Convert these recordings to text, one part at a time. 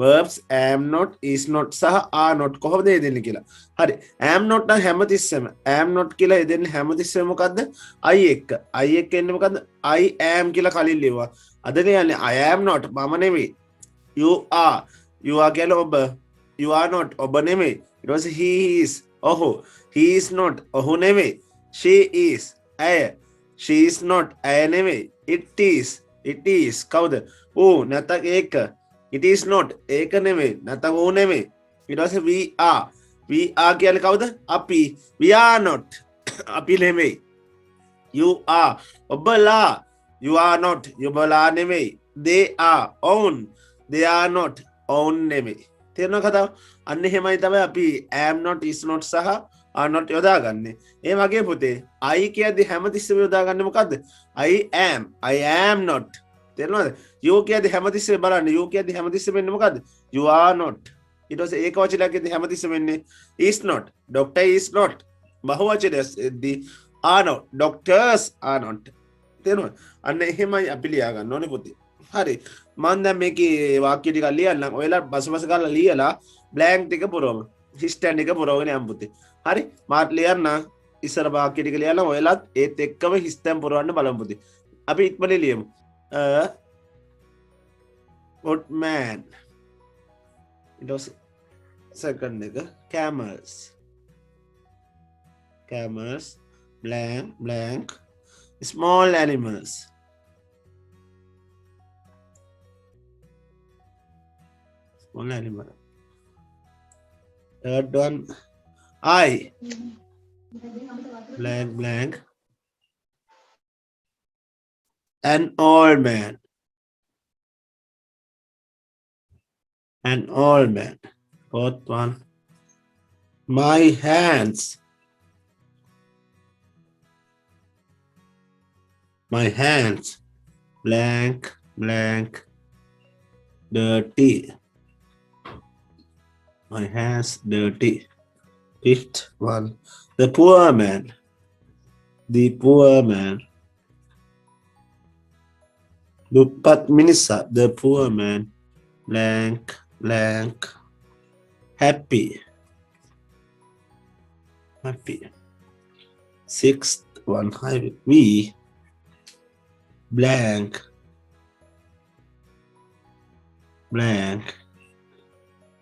verbs am not is not සහ are not කොහොමද දෙන්නේ කියලා. හරි. am not නම් හැමතිස්සෙම am not කියලා දෙන්නේ හැමතිස්සෙම මොකද්ද? I එක්ක. I එක්ක එන්නේ මොකද්ද? I am කියලා කලින් ලියුවා. අදනේ යන්නේ I am not මම නෙමෙයි. You are. You are කියලා ඔබ. You are not ඔබ නෙමෙයි. ඊට පස්සේ he is. ඔහු. He is not ඔහු නෙමෙයි. She is. ඇය. She is not ඇය නෙමෙයි. It is. It is. කවුද? ඌ නැත්නම් ඒක. It is not ඒක නෙමෙයි. නැත්නම් ඌ නෙමෙයි. ඊට පස්සේ we are. We are කියන්නේ කවුද? අපි. We are not අපි නෙමෙයි. You are ඔබලා. You are not ඔබලා නෙමෙයි. They are own. They are not own නෙමෙයි. තේරෙනවද කතාව? අන්න එහෙමයි තමයි අපි am not is not සහ are not යොදාගන්නේ. ඒ වගේ පුතේ I කියද්දි හැමතිස්සෙම යොදාගන්නේ මොකද්ද? I am not. තේරෙනවද? you කියද්දි හැමතිස්සෙම බලන්න you කියද්දි හැමතිස්සෙම එන්නේ මොකද්ද? you are not. ඊට පස්සේ ඒක වචනයක් කියද්දි හැමතිස්සෙම එන්නේ is not. doctor is not. බහුවචනයේදී are not. doctors are not. තේරෙනවද? අන්න එහෙමයි අපි ලියා ගන්න ඕනේ පුතේ. හරි. මම දැන් මේකේ වාක්‍ය ටික ලියන්නම්. ඔයලා බසබස ගාලා ලියලා බ්ලැන්ක් ටික පුරවමු. හිස්ටන් එක පුරවගෙන යමු පුතේ. හරි. මාත් ලියන්න ඉස්සර වාක්‍ය ටික ලියලා ඔයලාත් ඒත් එක්කම හිස්ටන් පුරවන්න බලමු පුතේ. අපි ඉක්මනින් ලියමු. good man. ඊට පස්සේ සෙකන්ඩ් එක camels. Camels blank small animals. Small animal. Third one, I blank an old man. An old man. Fourth one, my hands. My hands blank dirty. My hands dirty. Fifth one, the poor man. The poor man. Dupat minisa. The poor man blank happy. Sixth one, we blank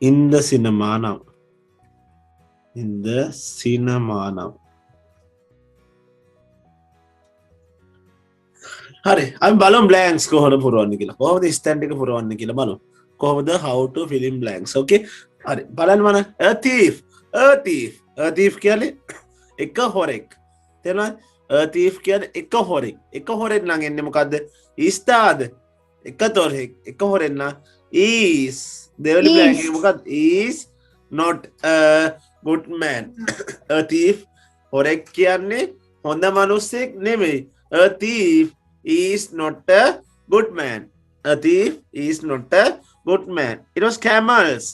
in the cinema now. හරි අපි බලමු blanks කොහොමද පුරවන්නේ කියලා. කොහොමද stand එක පුරවන්නේ කියලා බලමු. කොහොමද how to fill in blanks. okay හරි බලන්න මන a thief කියන්නේ එක හොරෙක්. තේරෙනවද? a thief කියන්නේ එක හොරෙක් නම් එන්නේ මොකද්ද? is දාද එක හොරෙක් නම් is දෙවලි blank එක මොකක්ද? is not a good man. a thief හොරෙක් කියන්නේ හොඳ මිනිහෙක් නෙමෙයි. a thief is not a good man. A thief is not a good man. It was camels.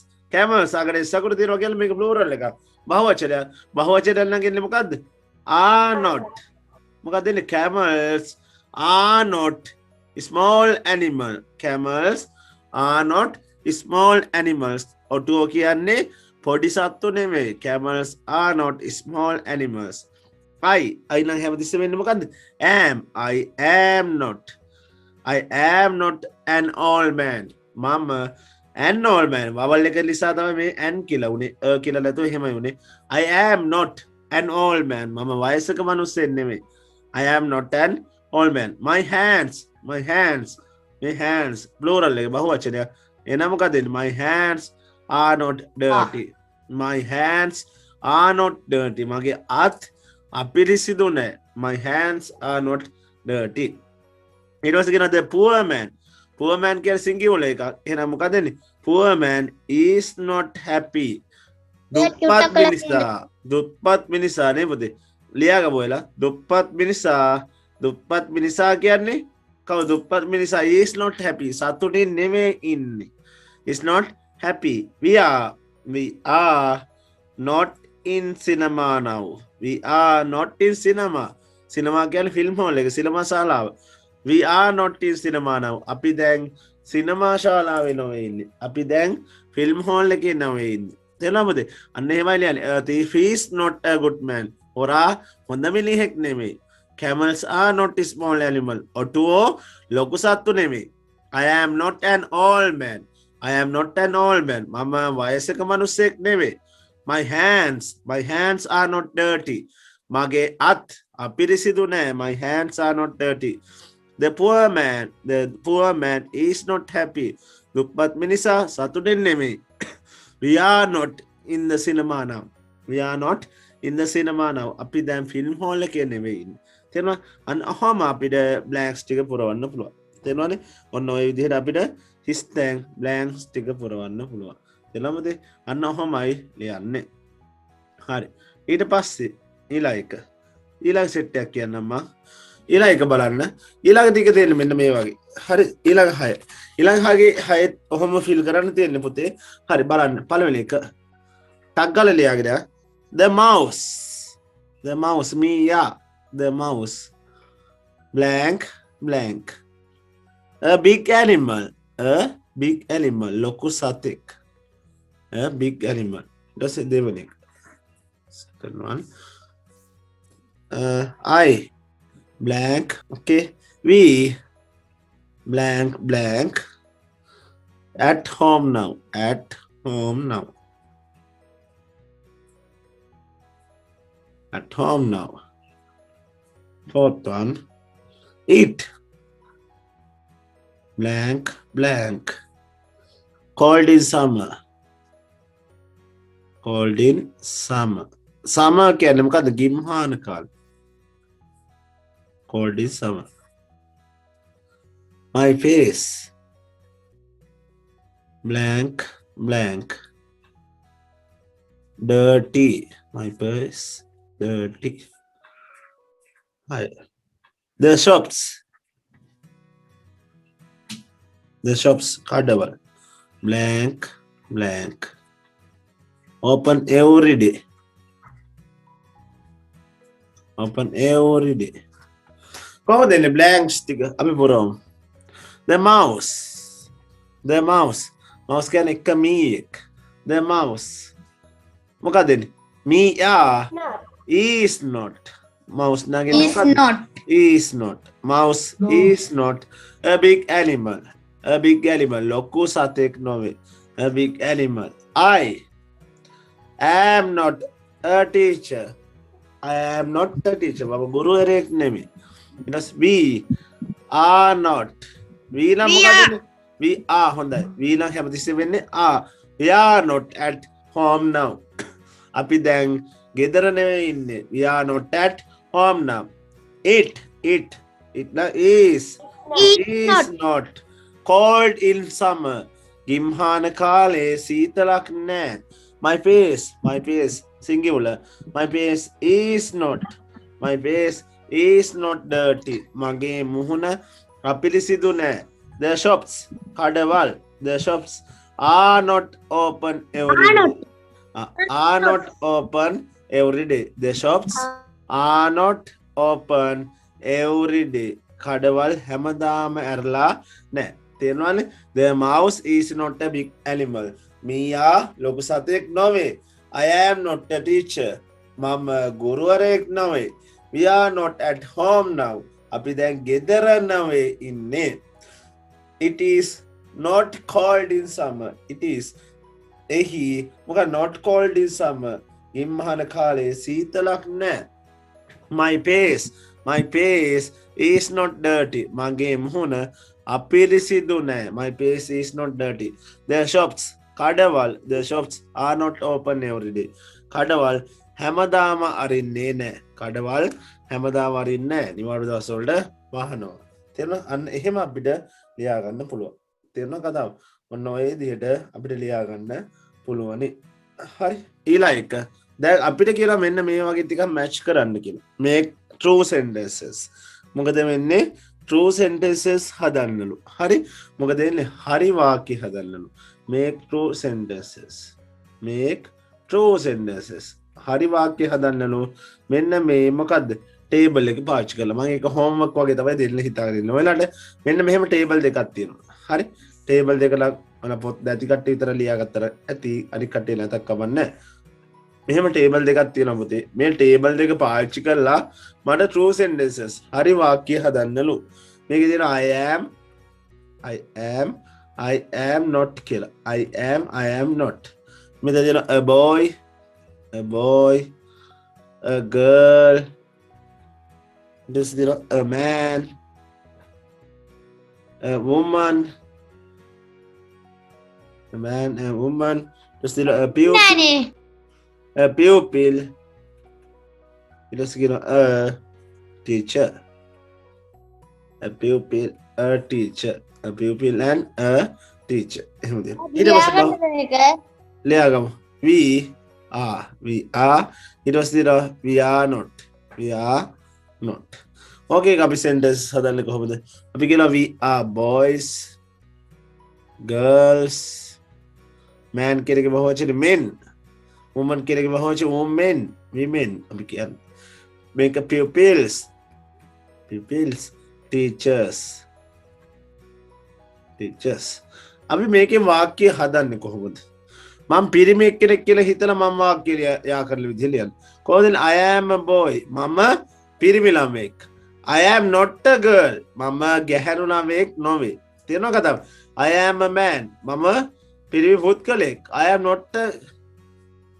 අගර සකුරු තියෙනවා කියලා මේක ප්ලූරල් එකක්. බහුවචනයක් නම් එන්නේ මොකද්ද? are not. මොකක්ද එන්නේ? camels are not small animal. Camels are not small animals. ඔටුව කියන්නේ පොඩි සත්තු නෙමෙයි. Camels are not small animals. I නම් හැමතිස්සෙම එන්නේ මොකද්ද? I am not an old man. මම an old man. වවල් එක නිසා තමයි මේ an කියලා උනේ. කියලා නැතුව එහෙමයි උනේ. I am not an old man. මම වයසක මිනිස්සෙක් නෙමෙයි. I am not an old man. My hands plural එක බහුවචනයක්. එන මොකද? My hands are not dirty. My hands are not dirty. මගේ අත් අපිරිසිදු නැහැ. My hands are not dirty. ඊට පස්සේ කියනවා the poor man කියන්නේ සිංගියුලර් එකක්. එහෙනම් මොකද එන්නේ? poor man is not happy. දුප්පත් මිනිසා නේ පුතේ. ලියාගමු ඔයලා. දුප්පත් මිනිසා කියන්නේ කවුද? දුප්පත් මිනිසා is not happy. සතුටින් නෙමෙයි ඉන්නේ. is not happy. We are not in cinema now. We are not in cinema. Cinema කියන්නේ ෆිල්ම් හෝල් එක. සිනමා ශාලාව. We are not in cinema now. අපි දැන් සිනමා ශාලාවේ නෙවෙයි ඉන්නේ. අපි දැන් ෆිල්ම් හෝල් එකේ නෙවෙයි ඉන්නේ. තේරුණාද? අන්න එහෙමයි ලියන්නේ. A thief is not a good man. හොරා හොඳ මිනිහෙක් නෙමෙයි. Camels are not a small animal. ඔටුවෝ ලොකු සත්තු නෙමෙයි. I am not an old man. I am not an old man. මම වයසක මිනිසෙක් නෙවෙයි. My hands are not dirty. මගේ අත් අපිරිසිදු නෑ. My hands are not dirty. The poor man is not happy. දුප්පත් මිනිසා සතුටින් නෙමෙයි. We are not in the cinema now. We are not in the cinema now. අපි දැන් ෆිල්ම් හෝල් එකේ නෙවෙයි ඉන්නේ. තේරුණා? අන්න අහම අපිට බ්ලැන්ක්ස් ටික පුරවන්න පුළුවන්. තේරුණානේ? ඔන්න ඔය විදිහට අපිට හිස් තැන් බ්ලැන්ක්ස් ටික පුරවන්න පුළුවන්. තේරුණාද? අන්න අහමයි ලියන්නේ. හරි. ඊට පස්සේ ඊළඟ සෙට් එකක් කියන්නම් මම. ඊළඟ එක බලන්න. ඊළඟ ටික තියෙන්නේ මෙන්න මේ වගේ. හරි. ඊළඟ 6. ඊළඟ 6 ඔහොම ෆිල් කරන්න තියෙන්නේ පුතේ. හරි බලන්න. පළවෙනි එක. ටක් ගාලා ලියාගෙන. The mouse. The mouse me yeah. The mouse. Blank blank. A big animal. A big animal. ලොකු සතෙක්. A big animal. That's it දෙවෙනි එක. Second one. I blank. Okay. We blank blank. At home now. At home now. At home now. Fourth one. Eat. Blank blank. Cold in summer. Cold in summer. Summer කියන්නේ මොකද්ද? ගිම්හාන කාලේ. Cold in summer. My face. Blank blank. Dirty. My face. Dirty. Hi. The shops. The shops. Carnival. Blank blank. Open every day. Open every day. කොහොමද එන්නේ බ්ලැන්ක්ස් ටික අපි පුරවමු. The mouse. The mouse. mouse කියන්නේ එක මීයක්. The mouse. මොකද එන්නේ? Me yeah. Is not. Mouse නගේ Is not. Is not. Mouse is not a big animal. A big animal. ලොකු සතෙක් නොවේ. A big animal. I am not a teacher. I am not a teacher. මම ගුරුවරයෙක් නෙමෙයි. ඊට we are not. we නම් මොකද? we are හොඳයි. we නම් හැමතිස්සෙම වෙන්නේ are. we are not at home now. අපි දැන් ගෙදර නෙවෙයි ඉන්නේ. we are not at home now. It is not cold in summer. ගිම්හාන කාලේ සීතලක් නෑ. My face singular. My face is not dirty. මගේ මුහුණ අපිරිසිදු නෑ. The shops කඩවල්. The shops are not open every day. Are not open every day. The shops are not open every day. කඩවල් හැමදාම ඇරලා නෑ. තේරුණානේ? The mouse is not a big animal. මීයා ලොකු සතෙක් නොවේ. I am not a teacher. මම ගුරුවරයෙක් නොවේ. We are not at home now. අපි දැන් ගෙදර නොවේ ඉන්නේ. It is not cold in summer. It is එහි මොකද not cold in summer. ගිම්හන කාලේ සීතලක් නෑ. My face is not dirty. මගේ මුහුණ අපිරිසිදු නෑ. My face is not dirty. The shops කඩවල්. The shops are not open every day. කඩවල් හැමදාම අරින්නේ නෑ. කඩවල් හැමදාම අරින්නේ නෑ. නිවාඩු දවස්වලට වහනවා. තේරුණා? අන්න එහෙම අපිට ලියා ගන්න පුළුවන්. තේරුණා කතාව? ඔන්න ඔය විදිහට අපිට ලියා ගන්න පුළුවනි. හරි. ඊළඟ එක. දැන් අපිට කියලා මෙන්න මේ වගේ ටිකක් මැච් කරන්න කියලා. make true sentences. මොකද වෙන්නේ? true sentences හදන්නලු. හරි? මොකද වෙන්නේ? හරි වාක්‍ය හදන්නලු. make true sentences. make true sentences. හරි වාක්‍ය හදන්නලු. මෙන්න මේ මොකද්ද? ටේබල් එක පාවිච්චි කරලා මම ඒක හෝම්වර්ක් වගේ තමයි දෙන්න හිතාගෙන ඉන්නේ. ඔයාලට මෙන්න මෙහෙම ටේබල් දෙකක් තියෙනවා. හරි? ටේබල් දෙක මම පොත් නැති කට්ටිය විතර ලියාගත්තර ඇති අනිත් කට්ටිය නැතක් කමන්නේ. මෙහෙම ටේබල් දෙකක් තියෙනවා පුතේ. මේ ටේබල් දෙක පාවිච්චි කරලා මට true sentences හරි වාක්‍ය හදන්නලු. මේකේ තියෙන I am not කියලා. I am not. මෙතන තියෙන a boy, a girl, this is a man, a woman, just a pupil, just a teacher, a pupil, a teacher, a pupil and a teacher. ඊට පස්සේ ලියාගමු. we are, ඊට පස්සේ we are not. Okay, අපි sentence හදන්නේ කොහොමද? අපි කියනවා we are boys, girls, man කියන එකේ බහුවචනේ men, woman කියන එකේ බහුවචනේ women. අපි කියන්නේ මේක pupils, teachers. අපි මේකේ වාක්‍ය හදන්නේ කොහොමද? මම පිරිමි කෙනෙක් කියලා හිතලා මම වාක්‍ය යා කරලා විදිහ ලියන්න. කොහොමද? I am a boy. මම පිරිමි ළමෙක්. I am not a girl. මම ගැහැණු ළමෙක් නොවේ. තේරෙනවද කතාව? I am a man. මම පිරිමි පුද්ගලෙක්. I am not a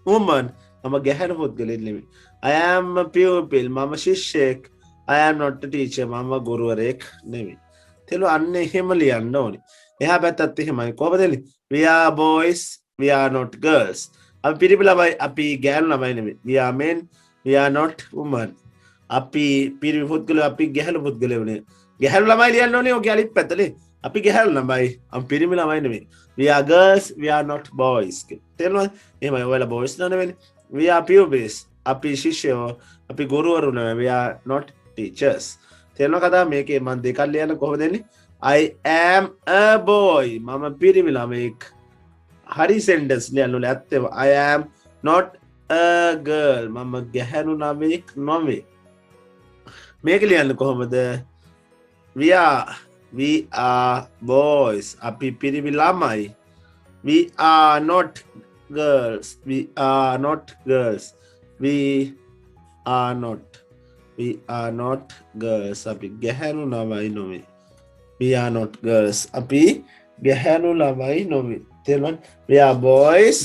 woman. මම ගැහැණු පුද්ගලෙක් නෙමෙයි. I am a pupil. මම ශිෂ්‍යයෙක්. I am not a teacher. මම ගුරුවරයෙක් නෙමෙයි. තේරුණා? අන්න එහෙම ලියන්න ඕනේ. එහා පැත්තත් එහෙමයි. කොහොමද එන්නේ? We are boys. We are not girls. අපි පිරිමි ළමයි. අපි ගැහැණු ළමයි නෙමෙයි. We are men. We are not women. අපි පිරිමි පුද්ගලයෝ. අපි ගැහැණු පුද්ගලයෝ නේ. ගැහැණු ළමයි ලියන්න ඕනේ. ඔගේ අනිත් පැත්තනේ. අපි ගැහැණු ළමයි. අපි පිරිමි ළමයි නෙමෙයි. We are girls. We are not boys. තේරුණාද? එහෙමයි. ඔයාලා boys නෙවෙයි. We are pupils. අපි ශිෂ්‍යයෝ. අපි ගුරුවරු නෙවෙයි. We are not teachers. තේරුණා කතාව? මේකේ මම දෙකක් ලියන්න කොහොමද එන්නේ? I am a boy. මම පිරිමි ළමෙක්. හරි sentence ලියන්න ඕනේ. ඇත්තම I am not a girl. මම ගැහැණු ළමෙක් නොවේ. මේක ලියන්න කොහොමද? We are boys. අපි පිරිමි ළමයි. We are not girls. We are not girls. We are not girls. අපි ගැහැණු ළමයි නොවේ. We are not girls. අපි ගැහැණු ළමයි නොවේ. තේරුණාද? We are boys.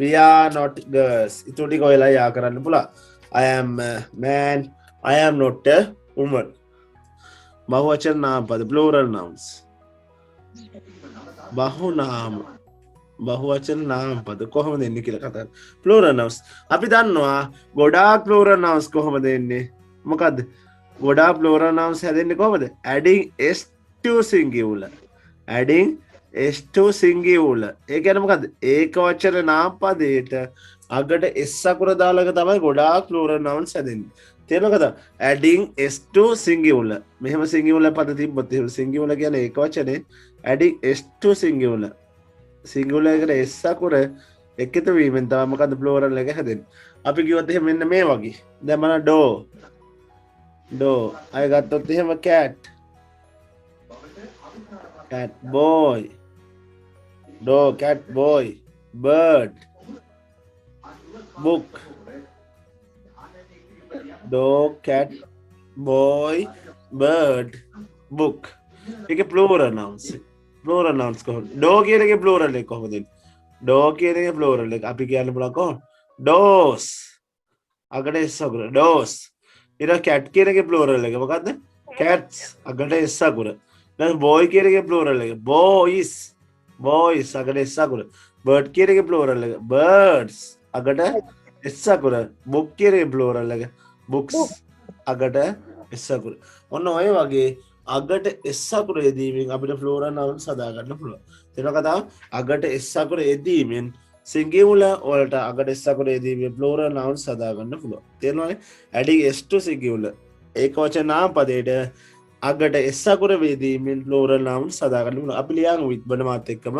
We are not girls. ඊට ටික ඔයලා යා කරන්න පුළුවන්. I am a man. I am not a woman. බහුවචන නාම පද plural nouns. බහුවචන නාම පද කොහොමද එන්නේ කියලා කතා කරමු. plural nouns. අපි දන්නවා ගොඩාක් plural nouns කොහොමද එන්නේ? මොකද්ද? ගොඩාක් plural nouns හැදෙන්නේ කොහොමද? adding s to singular. adding s to singular. ඒ කියන්නේ මොකද්ද? ඒක වචන නාම පදයට අගට s අකුර දාලා තමයි ගොඩාක් plural nouns හැදෙන්නේ. තේරෙනවද? adding s to singular. මෙහෙම singular පද තිබ්බොත් එහෙම singular කියන්නේ ඒක වචනේ adding s to singular. singular එකට s අකුර එකතු වීමෙන් තමයි මොකද්ද plural එක හැදෙන්නේ. අපි කිව්වොත් එහෙම මෙන්න මේ වගේ. දැන් මම door. අය ගත්තොත් එහෙම cat boy. Dog, cat, boy, bird, book. Dog, cat, boy, bird, book. ඒක plural nouns. plural nouns කොහොමද? dog කියන එකේ plural එක කොහොමද එන්නේ? dog කියන එකේ plural එක අපි කියන්න පුළුවන් කොහොමද? doors. අගට s අකුර doors. ඊට cat කියන එකේ plural එක මොකද්ද? cats. අගට s අකුර. දැන් boy කියන එකේ plural එක boys. boys අගට s අකුර. bird කියන එකේ plural එක birds අගට s අකුර. book කියන එකේ plural එක books අගට s අකුර. ඔන්න ඔය වගේ අගට s අකුර යෙදීමෙන් අපිට plural nouns හදා ගන්න පුළුවන්. තේරෙනවද කතාව? අගට s අකුර යෙදීමෙන් singular වලට අගට s අකුර යෙදීමෙන් plural nouns හදා ගන්න පුළුවන්. තේරෙනවද? adding s to singular ඒක වචන නාම පදයට අගට s අකුර වේදීමෙන් plural nouns හදා ගන්න පුළුවන්. අපි ලියමු with බණ මාත් එක්කම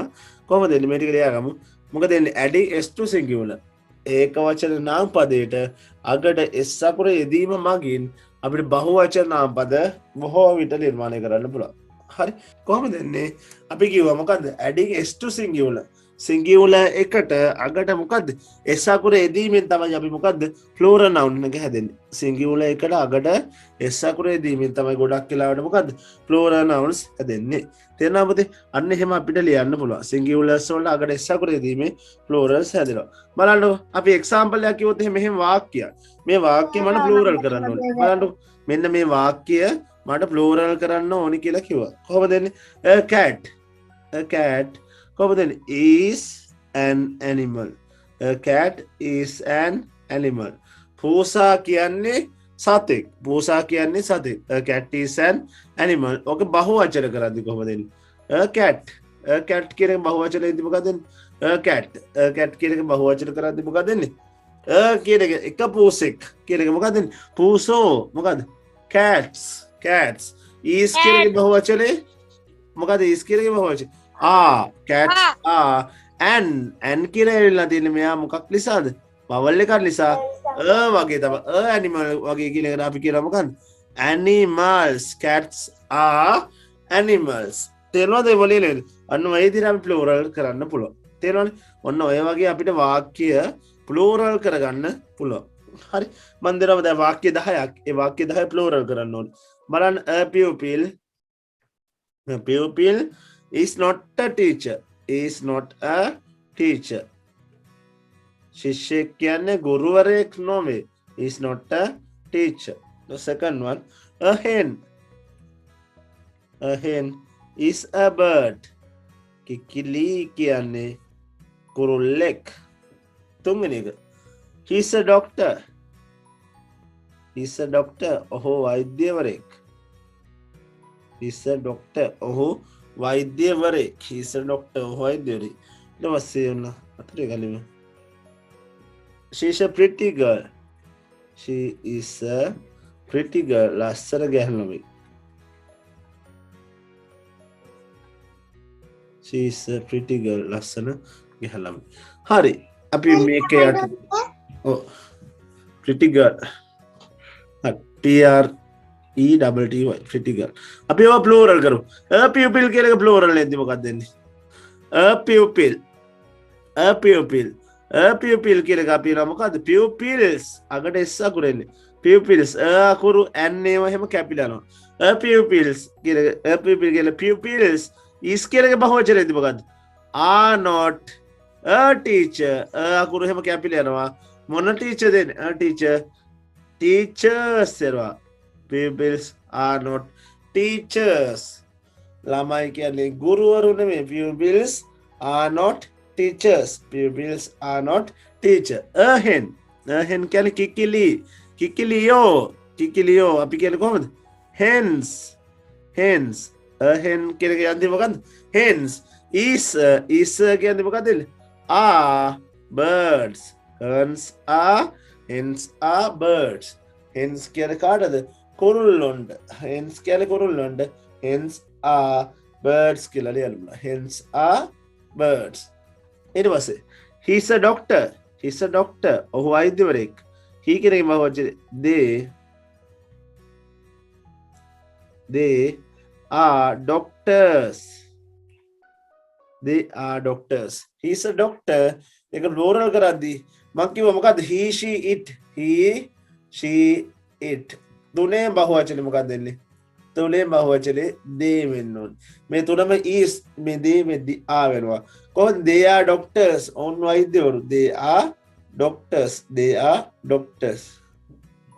කොහොමද එන්නේ මේ ටික ලියාගමු. මොකද එන්නේ adding s to singular ඒක වචන නාම පදයට අගට s අකුර යෙදීම මගින් අපිට බහුවචන නාම පද බොහෝ විට නිර්මාණය කරන්න පුළුවන්. හරි කොහොමද දෙන්නේ අපි කිව්වා මොකද්ද adding s to singular singular එකට අගට මොකද්ද s අකුර යෙදීමෙන් තමයි අපි මොකද්ද plural noun එක හැදෙන්නේ singular එකට අගට s අකුර යෙදීමෙන් තමයි ගොඩක් වෙලාවට මොකද්ද plural nouns හැදෙන්නේ තේරෙනවද පුතේ අන්න එහෙම අපිට ලියන්න පුළුවන් singulars වලට අගට s අකුර යෙදීමේ plurals හැදෙනවා බලන්නකො අපි example එකක් කිව්වොත් එහෙම වාක්‍යයක් මේ වාක්‍ය මම plural කරන්න ඕනේ බලන්නකො මෙන්න මේ වාක්‍ය මට plural කරන්න ඕනි කියලා කිව්වා. කොහොමද දෙන්නේ? A cat කොහොමද දෙන්නේ? is an animal. A cat is an animal. පූසා කියන්නේ සතෙක්. පූසා කියන්නේ සතෙක්. A cat is an animal. ඔක බහුවචන කරද්දි කොහොමද දෙන්නේ? A cat. A cat කියන එක බහුවචනයේදී මොකක්ද දෙන්නේ? A cat. A cat කියන එක බහුවචන කරද්දි මොකක්ද දෙන්නේ? A කියන එක එක පූසෙක් කියන එක මොකක්ද දෙන්නේ? පූසෝ මොකද්ද? Cats. Cats. Is කියන එක බහුවචනේ මොකද is කියන එක බහුවචනේ cats and කියලා එල්ලලා තියෙන්නේ මෙයා මොකක් නිසාද vowel එකක් නිසා වගේ තමයි animal වගේ කියන එකට අපි කියනවා මොකක්ද animals cats are animals තේරෙනවද ඒ වලින් අන්න ඔය විදිහට අපි plural කරන්න පුළුවන් තේරෙනවනේ ඔන්න ඔය වගේ අපිට වාක්‍ය plural කරගන්න පුළුවන් හරි මන් දෙනවා දැන් වාක්‍ය 10ක් ඒ වාක්‍ය 10 plural කරන්න ඕනේ බලන්න a pupil is not a teacher is not a teacher ශිෂ්‍යෙක් කියන්නේ ගුරුවරයෙක් නොවේ is not a teacher the second one a hen is a bird කිකිලි කියන්නේ කුරුල්ලෙක් තුන්වෙනි එක he is a doctor ඔහු වෛද්‍යවරයෙක් he is a doctor ඔහු වෛද්‍යවරයෙක් he is a doctor ඔහු වෛද්‍යවරයෙක් ඊට පස්සේ ඔන්න අතරේ ගලිම she is a pretty girl ලස්සන ගැහණුවෙක් she is a pretty girl ලස්සන ගැහණුවෙක් හරි අපි මේක යට pretty girl PRETTY pretty girl අපි ඒවා plural කරමු a pupil කියන එක plural නෙද්දි මොකක්ද දෙන්නේ a pupil කියන එක අපි කියනවා මොකද්ද pupils අගට s අකුර එන්නේ pupils a අකුරු n ඒවා එහෙම කැපිලා යනවා a pupils කියන pupils is කියන එක බහුවචනයේදී මොකද්ද are not a teacher a අකුරු එහෙම කැපිලා යනවා මොන teacher දෙන්නේ a teachers එනවා pupils are not teachers ළමයි කියන්නේ ගුරුවරු නෙමෙයි pupils are not teachers teacher a hen කියන්නේ කිකිලියෝ අපි කියන්නේ කොහොමද hens a hen කියන එක යන්නේ මොකද්ද hens is කියන්නේ මොකද්ද are birds hens are birds hens කියන්නේ කාටද කුරුල්ලොන්ට hens කියන්නේ කුරුල්ලොන්ට hens are birds කියලා ලියන්න hens are birds ඊට පස්සේ he is a doctor ඔහු වෛද්‍යවරයෙක් he කියන එක බහුවචනේ they are doctors he is a doctor ඒක plural කරද්දී මම කිව්වා මොකද්ද he she it තුනේ බහුවචනේ මොකක්ද දෙන්නේ තුනේ බහුවචනේ they වෙන්න ඕනේ මේ තුනම is මේ they මේ are වෙනවා කොහොමද they are doctors ඔවුන් වෛද්‍යවරු they are doctors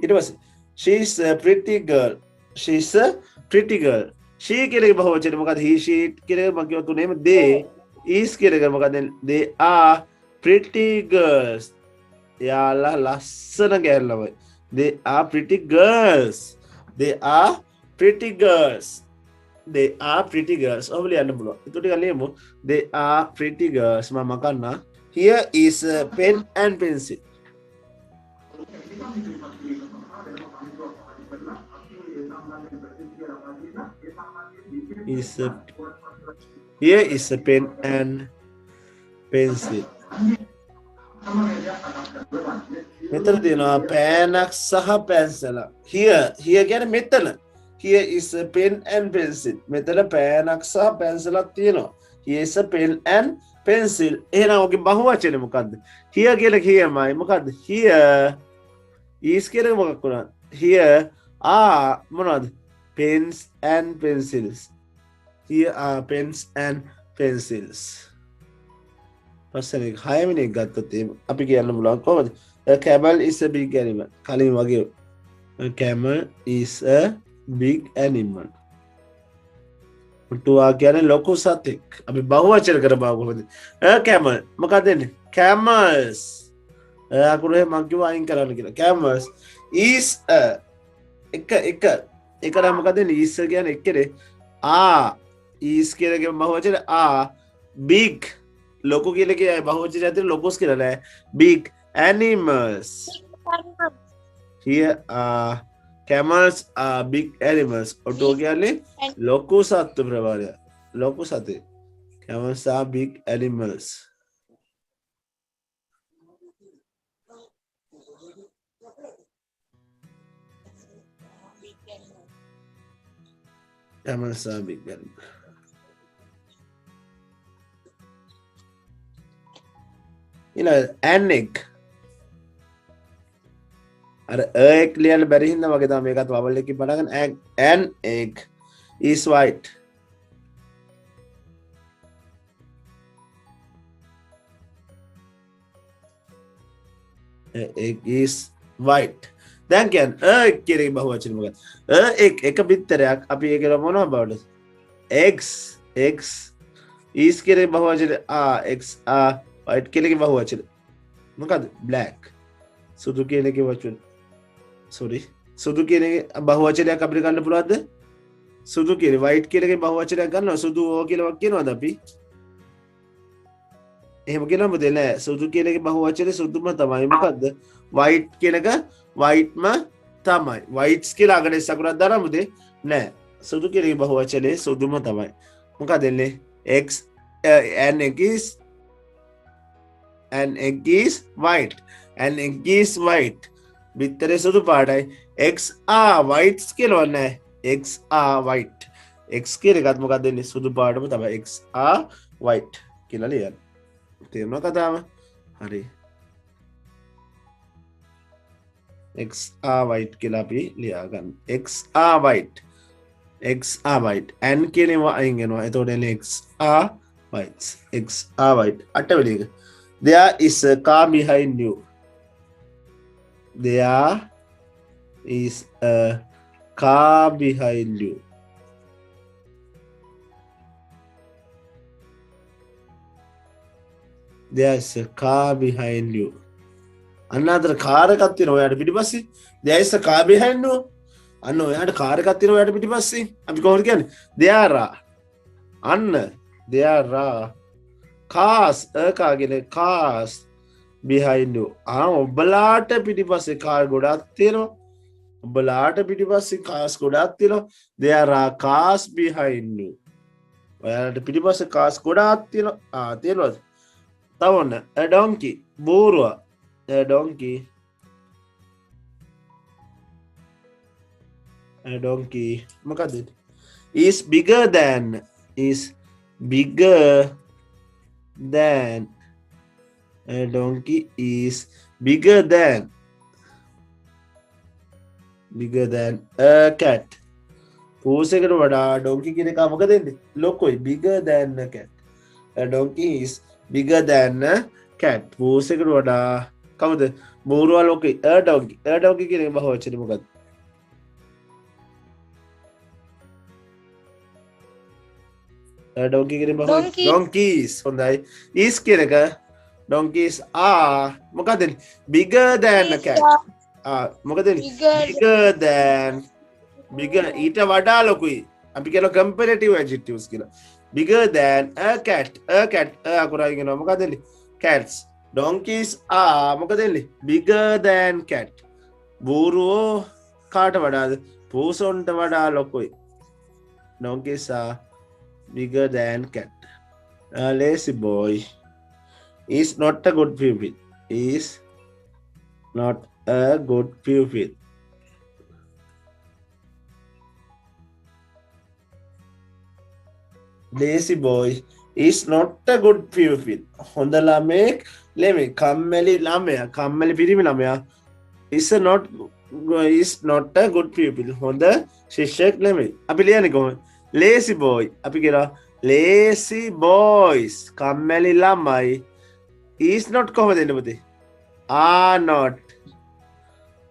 ඊට පස්සේ she is a pretty girl she කියන එක බහුවචනේ මොකද්ද he she it කියන එක මම කිව්වා තුනේම they is කියන එක මොකක්ද they are pretty girls යාලා ලස්සන ගැල්ලමයි they are pretty girls ඔබ ලියන්න පුළුවන් ඒකට ටිකක් ලියමු they are pretty girls මම කන්නා here is a pen and pencil here is a pen and pencil මෙතන තියෙනවා පෑනක් සහ පැන්සලක් here කියන්නේ මෙතන here is a pen and pencil මෙතන පෑනක් සහ පැන්සලක් තියෙනවා here is a pen and pencil එහෙනම් ඔගේ බහුවචනේ මොකද්ද here කියලා කියමයි මොකද්ද here is කියන එක මොකක් වුණාද here are මොනවද pens and pencils here are pens and pencils පස්සේ 6 වෙනි එක ගත්තොත් අපි කියන්න පුළුවන් කොහොමද a camel is a big animal කලින් වගේ a camel is a big animal උටුවා කියන්නේ ලොකු සතෙක් අපි බහුවචන කරපුවා කොහොමද a camel මොකක්ද එන්නේ camels අකුරේ මම කිව්වා අයින් කරන්න කියලා camels is a එක නම් මොකද එන්නේ is කියන්නේ එක්කනේ is කියලා බහුවචන big ලොකු කියලා කියයි බහුවචන ඇතුලේ ලොකුස් කියලා නෑ big animals here are camels are big animals auto කියන්නේ ලොකු සත්තු ප්‍රභාවය ලොකු සතේ camels are big animals camels are big animals an egg අර egg ලියන්න බැරි හින්දා වගේ තමයි මේකත් වවල් එකකින් පටන් ගන්න an egg is white egg is white දැන් කියන්නේ egg කියන එක බහුවචන මොකක්ද egg එක බිත්තරයක් අපි ඒකේ මොනවා බවද eggs is කියන එක බහුවචන eggs white කියන එක බහුවචන මොකද්ද black සුදු කියන එකේ වචන සුදු කියන බහුවචනයක් අපිට ගන්න පුළුවන්ද සුදු කියන white කියන එකේ බහුවචනයක් ගන්නවා සුදු ඕ කියලා කියනවාද අපි එහෙම කියනවද නෑ සුදු කියන එකේ බහුවචනේ සුදුම තමයි මොකද්ද white කියන එක whiteම තමයි whites කියලා අගට සකුරක් දානවද නෑ සුදු කියන එකේ බහුවචනේ සුදුම තමයි මොකද එන්නේ x an egg is white an egg is white බිත්තරේ සුදු පාටයි x are whites කියලා නෑ x are white x කියන එකත් මොකක්ද එන්නේ සුදු පාටම තමයි x are white කියලා ලියන්න තේරුණා කතාව හරි x are white කියලා අපි ලියා ගන්න x are white n කියන ඒවා අයින් වෙනවා එතකොට එන්නේ x are whites x are white අටවෙනි එක there is a car behind you there is a car behind you there is a car behind you another car එකක් තියෙනවා ඔයාට පිටිපස්සේ there is a car behind you අන්න ඔයාට car එකක් තියෙනවා ඔයාට පිටිපස්සේ අපි කොහොමද කියන්නේ there are there are cars කාගෙන cars behind you ඔබලාට පිටිපස්සේ කාර් ගොඩක් තියෙනවා ඔබලාට පිටිපස්සේ cars ගොඩක් තියෙනවා there are cars behind you ඔයාලට පිටිපස්සේ cars ගොඩක් තියෙනවා තියෙනවද තව ඔන්න a donkey බෝරුව a donkey මොකද is bigger than a donkey is bigger than a cat පූසෙකට වඩා donkey කියන එක මොකද වෙන්නේ ලොකුයි bigger than a cat a donkey is bigger than a cat පූසෙකට වඩා කවුද බෝරුවා ලොකුයි a donkey කියන එක බහුවචනේ මොකද donkey කියන බහුවචනේ donkeys හොඳයි is කියන එක donkeys are මොකද bigger than a cat මොකද bigger than ඊට වඩා ලොකුයි අපි කියන comparative adjectives කියලා bigger than a cat අකුරයි කියනවා මොකද cats donkeys are මොකද bigger than cat බූරුවෝ කාට වඩාද පූසොන්ට වඩා ලොකුයි donkeys are bigger than cat a lazy boy is not a good pupil lazy boy is not a good pupil. හොඳ ළමෙක් නෙමෙයි. කම්මැලි ළමයා. කම්මැලි පිරිමි ළමයා is not a good pupil. හොඳ ශිෂ්‍යයෙක් නෙමෙයි. අපි ලියන්නේ කොහොමද? lazy boy. අපි කියනවා lazy boys. කම්මැලි ළමයි is not කොහොමද එන්නේ පුතේ? are not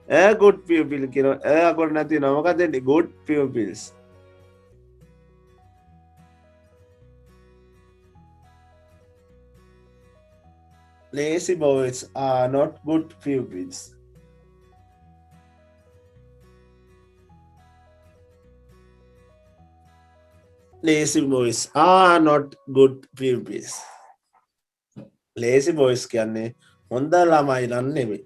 a good pupil කියනවා. අකුරු නැති වෙනවා. මොකක්ද එන්නේ? good pupils. Lazy boys are not good pupils. Lazy boys are not good pupils. Lazy boys කියන්නේ හොඳ ළමයි නෙමෙයි.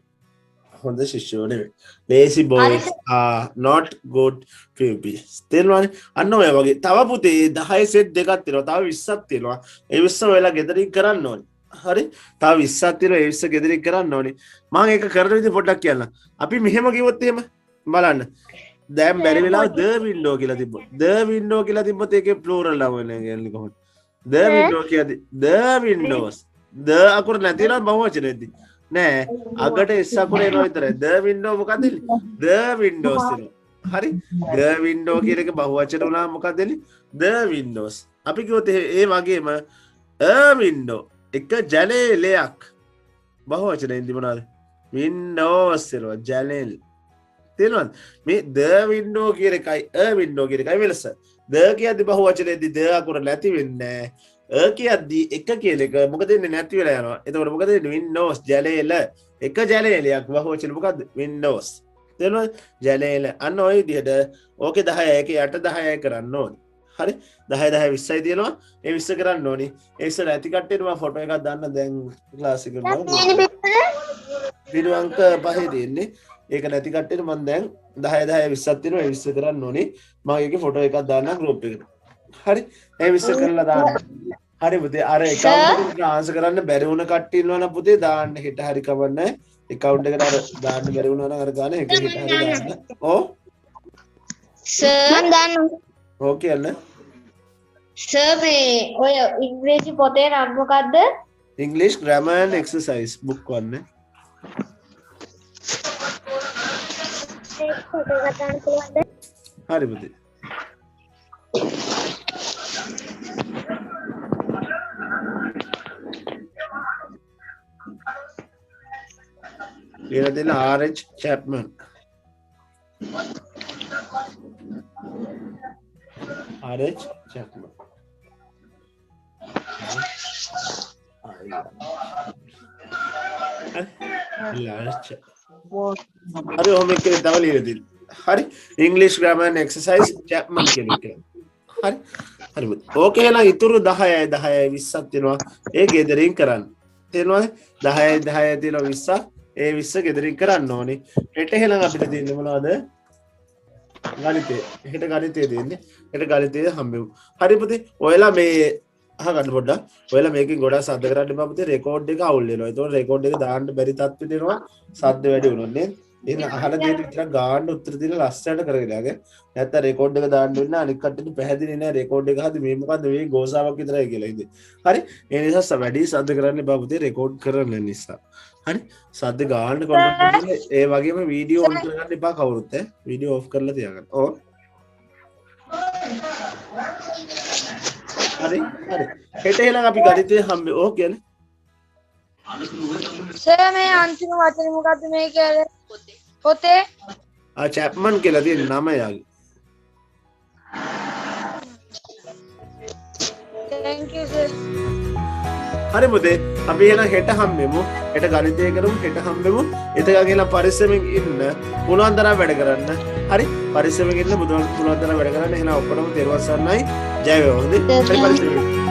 හොඳ ශිෂ්‍යයෝ නෙමෙයි. Lazy boys are not good pupils. තේරුණානේ? අන්න ඔය වගේ තව පුතේ 10 සෙට් දෙකක් තියෙනවා. තව 20ක් තියෙනවා. ඒ 20 ඔයාලා ගෙදරින් කරන්න ඕනේ. හරි? තව 20ක් තියෙනවා. ඒ 20 ගෙදරින් කරන්න ඕනේ. මම ඒක කරන විදිහ පොඩ්ඩක් කියන්න. අපි මෙහෙම කිව්වොත් එහෙම බලන්න. දැන් බැරි වෙලාව the window කියලා තිබ්බොත්. the window කියලා තිබ්බොත් ඒකේ plural ලාවන්නේ කොහොමද? the window කියද්දි the windows. the අකුර නැතිනම් බහුවචනෙද්දි. නෑ අගට s අකුර එනවා විතරයි. the window මොකක්ද එන්නේ? the windows එනවා. හරි? the window කියන එක බහුවචන වුණාම මොකක්ද එන්නේ? the windows. අපි කිව්වොත් ඒ වගේම a window එක ජනේලයක් බහුවචනෙන්දි මොනවාද? windows එනවා. ජනේල. තේරුණාද? මේ the window කියන එකයි a window කියන එකයි වෙනස. the කියද්දි බහුවචනෙන්දි the අකුර නැති වෙන්නේ නෑ. කියද්දි එක කියන එක මොකද වෙන්නේ? නැති වෙලා යනවා. එතකොට මොකද වෙන්නේ? windows ජනේල එක ජනේලයක් බහුවචන මොකද්ද? windows. තේරුණාද? ජනේල. අන්න ඔය විදිහට ඕකේ 10 එකේ යට 10 කරන්න ඕනේ. හරි? 10 10 20යි තියෙනවා. ඒ 20 කරන්න ඕනේ. ඒ 20 නැති කට්ටියට මම ෆොටෝ එකක් දාන්න දැන් ක්ලාස් එකට නෝ. වීඩියෝ අංක 5 තියෙන්නේ. ඒක නැති කට්ටියට මම දැන් 10 10 20ක් තියෙනවා. ඒ 20 කරන්න ඕනේ. මම ඒකේ ෆොටෝ එකක් දාන්න ගෲප් එකට. හරි? ඒ 20 කරලා දාන්න. හරි පුතේ අර account එකට transfer කරන්න බැරි වුණ කට්ටිය ඉන්නවා නම් පුතේ දාන්න හෙට හරි කවන්නේ. account එකට අර දාන්න බැරි වුණා නම් අර ගාන එක හෙට හරි දාන්න. ඔව්. සර් මම දන්නවා. ඕකේ අන්න. සර් මේ ඔය ඉංග්‍රීසි පොතේ නම මොකද්ද? English grammar and exercise book 1 නේ. ඒක ෆොටෝ එකක් ගන්න පුළුවන්ද? හරි පුතේ. ලියලා දෙන්න R.H. Chapman. R.H. Chapman. හරි ඔහොම එකේ තව ලියලා දෙන්න. හරි English grammar and exercise Chapman කියන එක. හරි. හරි පුතේ. ඕකේ එහෙනම් ඉතුරු 10යි 10යි 20ක් තියෙනවා. ඒ ගෙදරින් කරන්න. තේරෙනවද? 10යි 10යි තියෙනවා 20ක්. ඒ 20 ගෙදරින් කරන්න ඕනේ. හෙට එහෙනම් අපිට තියෙන්නේ මොනවද? ගණිතය. හෙට ගණිතය දෙන්නේ. හෙට ගණිතය හම්බෙමු. හරි පුතේ. ඔයාලා මේ අහගන්න පොඩ්ඩක්. ඔයාලා මේකෙන් ගොඩක් සද්ද කරන්න එපා පුතේ. රෙකෝඩ් එක අවුල් වෙනවා. ඒතකොට රෙකෝඩ් එක දාන්න බැරි තත්ත්වෙට එනවා. සද්ද වැඩි වුණොත් නේද? එහෙනම් අහන දෙයට විතරක් ගාන්න උත්තර දීලා ලස්සනට කරගෙන යන්න. නැත්නම් රෙකෝඩ් එක දාන්න වෙන්නේ අනික් කට්ටියට පැහැදිලි නෑ රෙකෝඩ් එක හදි මේ මොකද්ද මේ ගෝසාවක් විතරයි කියලා ඉතින්. හරි? ඒ නිසා වැඩි සද්ද කරන්න එපා පුතේ රෙකෝඩ් කරන නිසා. හරි? සද්ද ගාන්න කොන්ට්‍රෝල් ඒ වගේම වීඩියෝ ඔන් කරගන්න එපා කවුරුත් ඈ. වීඩියෝ ඔෆ් කරලා තියාගන්න. ඕ. හරි? හරි. හෙට එහෙනම් අපි ගණිතේ හම්බෙ. ඕ කියන්නේ. සර් මේ අන්තිම වචනේ මොකද්ද මේ කියන්නේ? පොතේ චැප්මන් කියලා තියෙන නම යාගේ. thank you sir. හරි පුතේ අපි එහෙනම් හෙට හම්බෙමු. හෙට ගණිතය කරමු. හෙට හම්බෙමු. එතක ගිහලා පරිස්සමෙන් ඉන්න. පුළුවන් තරම් වැඩ කරන්න. හරි? පරිස්සමෙන් ඉන්න පුළුවන් තරම් වැඩ කරන්න. එහෙනම් ඔක්කොම තෙරුවන් සරණයි. ජය වේවා. හොඳේ. පරිස්සමෙන්